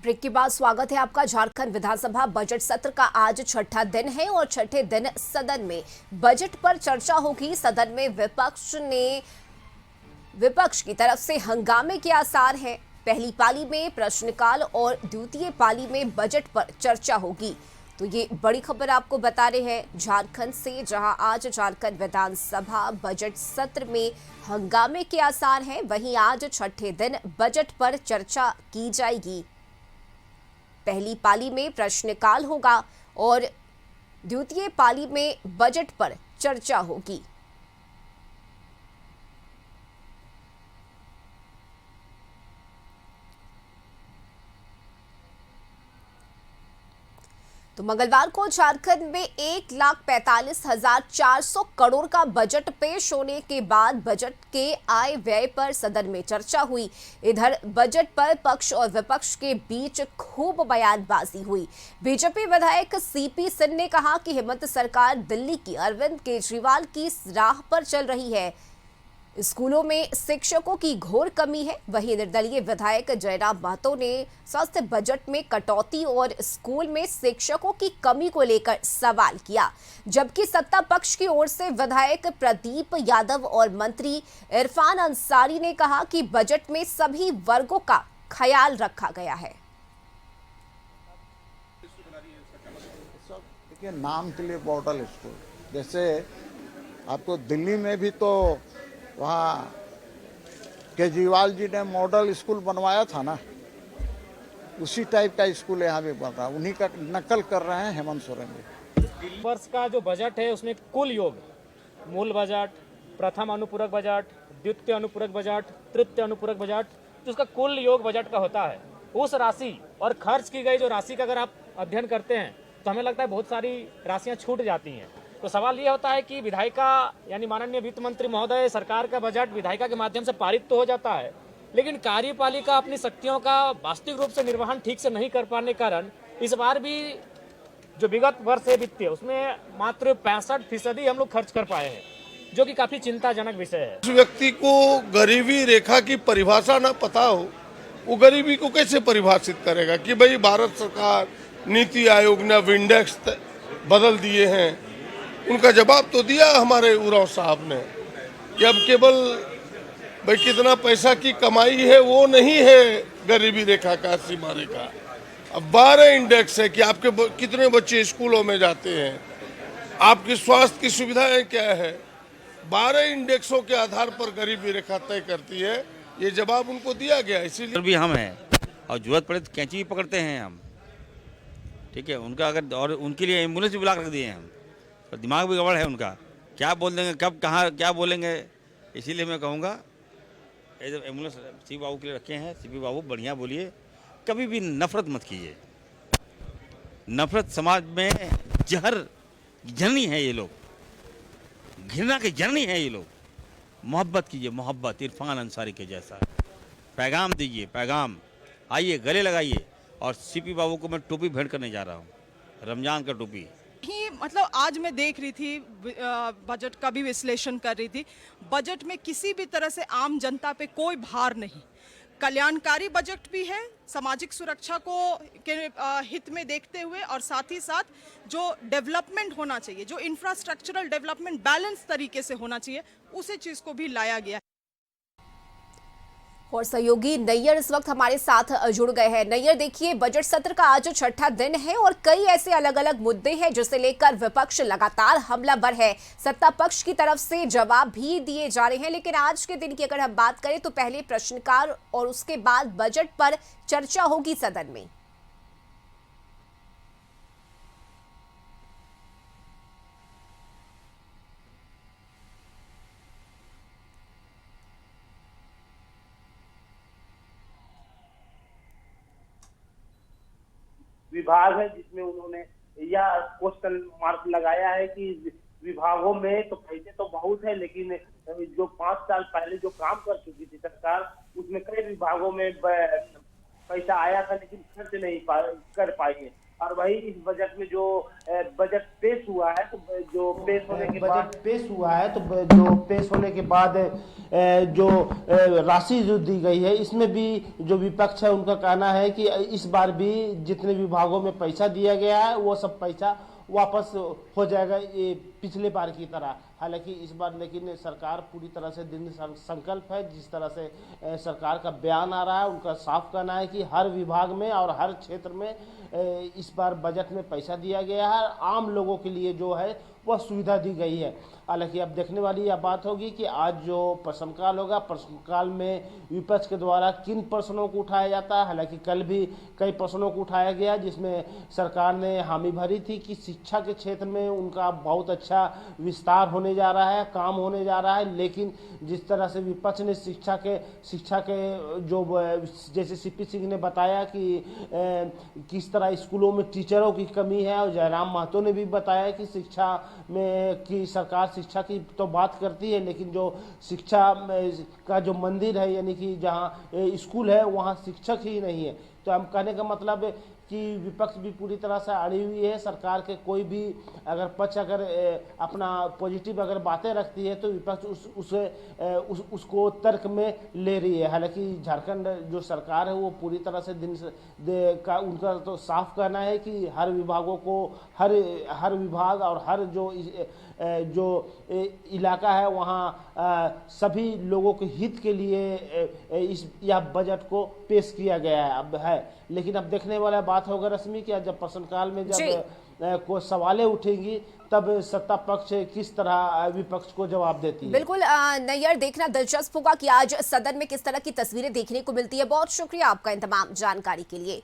Break के बाद स्वागत है आपका। झारखंड विधानसभा बजट सत्र का आज छठा दिन है और छठे दिन सदन में बजट पर चर्चा होगी। सदन में विपक्ष की तरफ से हंगामे के आसार हैं। पहली पाली में प्रश्नकाल और द्वितीय पाली में बजट पर चर्चा होगी। तो ये बड़ी खबर आपको बता रहे हैं झारखंड से, जहां आज झारखंड विधानसभा बजट सत्र में हंगामे के आसार हैं। वहीं आज छठे दिन बजट पर चर्चा की जाएगी। पहली पाली में प्रश्नकाल होगा और द्वितीय पाली में बजट पर चर्चा होगी। तो मंगलवार को झारखंड में 1,45,400 करोड़ का बजट पेश होने के बाद बजट के आय व्यय पर सदन में चर्चा हुई। इधर बजट पर पक्ष और विपक्ष के बीच खूब बयानबाजी हुई। बीजेपी विधायक सीपी सिंह ने कहा कि हेमंत सरकार दिल्ली की अरविंद केजरीवाल की राह पर चल रही है। स्कूलों में शिक्षकों की घोर कमी है। वहीं निर्दलीय विधायक जयराम महतो ने स्वास्थ्य बजट में कटौती और स्कूल में शिक्षकों की कमी को लेकर सवाल किया, जबकि सत्ता पक्ष की ओर से विधायक प्रदीप यादव और मंत्री इरफान अंसारी ने कहा कि बजट में सभी वर्गों का ख्याल रखा गया है। देखिए, नाम के लिए मॉडल स्कूल, जैसे आपको दिल्ली में भी तो वहाँ केजरीवाल जी ने मॉडल स्कूल बनवाया था ना, उसी टाइप का स्कूल यहाँ भी बन रहा है। उन्हीं का नकल कर रहे हैं हेमंत सोरेन जी। वर्ष का जो बजट है उसमें कुल योग मूल बजट, प्रथम अनुपूरक बजट, द्वितीय अनुपूरक बजट, तृतीय अनुपूरक बजट, तो उसका कुल योग बजट का होता है। उस राशि और खर्च की गई जो राशि का अगर आप अध्ययन करते हैं तो हमें लगता है बहुत सारी राशियाँ छूट जाती हैं। तो सवाल ये होता है कि विधायिका यानी माननीय वित्त मंत्री महोदय, सरकार का बजट विधायिका के माध्यम से पारित तो हो जाता है, लेकिन कार्यपालिका अपनी शक्तियों का वास्तविक रूप से निर्वहन ठीक से नहीं कर पाने के कारण इस बार भी जो विगत वर्ष है वित्तीय, उसमें मात्र 65% हम लोग खर्च कर पाए हैं, जो कि काफी चिंताजनक विषय है। उस व्यक्ति को गरीबी रेखा की परिभाषा न पता हो, वो गरीबी को कैसे परिभाषित करेगा कि भाई भारत सरकार, नीति आयोग ने इंडेक्स बदल दिए हैं। उनका जवाब तो दिया हमारे उरांव साहब ने कि अब केवल भाई कितना पैसा की कमाई है वो नहीं है गरीबी रेखा का, सीमा रेखा। अब 12 इंडेक्स है कि आपके कितने बच्चे स्कूलों में जाते हैं, आपकी स्वास्थ्य की सुविधाएं क्या है। 12 इंडेक्सों के आधार पर गरीबी रेखा तय करती है। ये जवाब उनको दिया गया, इसीलिए भी हम हैं और जरूरत पड़े तो कैंची भी पकड़ते हैं हम, ठीक है। उनका अगर और उनके लिए एम्बुलेंस भी बुला कर दिए हैं हम, तो दिमाग भी गड़बड़ है उनका, क्या बोल देंगे कब कहाँ क्या बोलेंगे। इसीलिए मैं कहूँगा एम्बुलेंस सीपी बाबू के लिए रखे हैं। सीपी बाबू बढ़िया बोलिए, कभी भी नफरत मत कीजिए। नफरत समाज में जहर जननी है ये लोग, घृणा के जननी है ये लोग। मोहब्बत कीजिए, मोहब्बत इरफान अंसारी के जैसा पैगाम दीजिए, पैगाम आइए गले लगाइए। और सीपी बाबू को मैं टोपी भेंट करने जा रहा हूँ, रमजान का टोपी। मतलब आज मैं देख रही थी, बजट का भी विश्लेषण कर रही थी। बजट में किसी भी तरह से आम जनता पे कोई भार नहीं। कल्याणकारी बजट भी है, सामाजिक सुरक्षा को के हित में देखते हुए, और साथ ही साथ जो डेवलपमेंट होना चाहिए, जो इंफ्रास्ट्रक्चरल डेवलपमेंट बैलेंस तरीके से होना चाहिए, उसी चीज को भी लाया गया है। और सहयोगी नैयर इस वक्त हमारे साथ जुड़ गए हैं। नैयर, देखिए, बजट सत्र का आज छठा दिन है और कई ऐसे अलग अलग मुद्दे हैं जिसे लेकर विपक्ष लगातार हमलावर है। सत्ता पक्ष की तरफ से जवाब भी दिए जा रहे हैं, लेकिन आज के दिन की अगर हम बात करें तो पहले प्रश्नकाल और उसके बाद बजट पर चर्चा होगी सदन में। विभाग है जिसमें उन्होंने यह क्वेश्चन मार्क लगाया है कि विभागों में तो पैसे तो बहुत है, लेकिन जो 5 साल पहले जो काम कर चुकी थी सरकार, उसमें कई विभागों में पैसा आया था लेकिन खर्च नहीं कर पाएंगे। और वही इस बजट में जो बजट पेश हुआ है, तो जो पेश होने के बाद जो पेश होने के बाद जो राशि जो दी गई है, इसमें भी जो विपक्ष है उनका कहना है कि इस बार भी जितने विभागों में पैसा दिया गया है वो सब पैसा वापस हो जाएगा ये पिछले बार की तरह। हालांकि इस बार लेकिन सरकार पूरी तरह से दृढ़ संकल्प है। जिस तरह से सरकार का बयान आ रहा है, उनका साफ कहना है कि हर विभाग में और हर क्षेत्र में इस बार बजट में पैसा दिया गया है। आम लोगों के लिए जो है वह सुविधा दी गई है। हालांकि अब देखने वाली यह बात होगी कि आज जो प्रश्नकाल होगा, प्रश्नकाल में विपक्ष के द्वारा किन प्रश्नों को उठाया जाता है। हालांकि कल भी कई प्रश्नों को उठाया गया जिसमें सरकार ने हामी भरी थी कि शिक्षा के क्षेत्र में उनका बहुत अच्छा विस्तार होने जा रहा है, काम होने जा रहा है। लेकिन जिस तरह से विपक्ष ने शिक्षा के जो जैसे सीपी सिंह ने बताया कि किस तरह स्कूलों में टीचरों की कमी है, और जयराम महतो ने भी बताया कि शिक्षा में कि सरकार शिक्षा की तो बात करती है लेकिन जो शिक्षा का जो मंदिर है यानी कि जहाँ स्कूल है वहाँ शिक्षक ही नहीं है। तो हम कहने का मतलब है कि विपक्ष भी पूरी तरह से अड़ी हुई है। सरकार के कोई भी अगर पक्ष अगर अपना पॉजिटिव अगर बातें रखती है तो विपक्ष उसको तर्क में ले रही है। हालांकि झारखंड जो सरकार है वो पूरी तरह से उनका तो साफ कहना है कि हर विभागों को हर विभाग और हर जो इलाका है वहाँ सभी लोगों के हित के लिए यह बजट को पेश किया गया है अब है। लेकिन अब देखने वाला बात होगा रश्मि कि जब प्रश्नकाल में जब कोई सवालें उठेंगी तब सत्ता पक्ष किस तरह विपक्ष को जवाब देती है। बिल्कुल नैयर, देखना दिलचस्प होगा कि आज सदन में किस तरह की तस्वीरें देखने को मिलती है। बहुत शुक्रिया आपका इन तमाम जानकारी के लिए।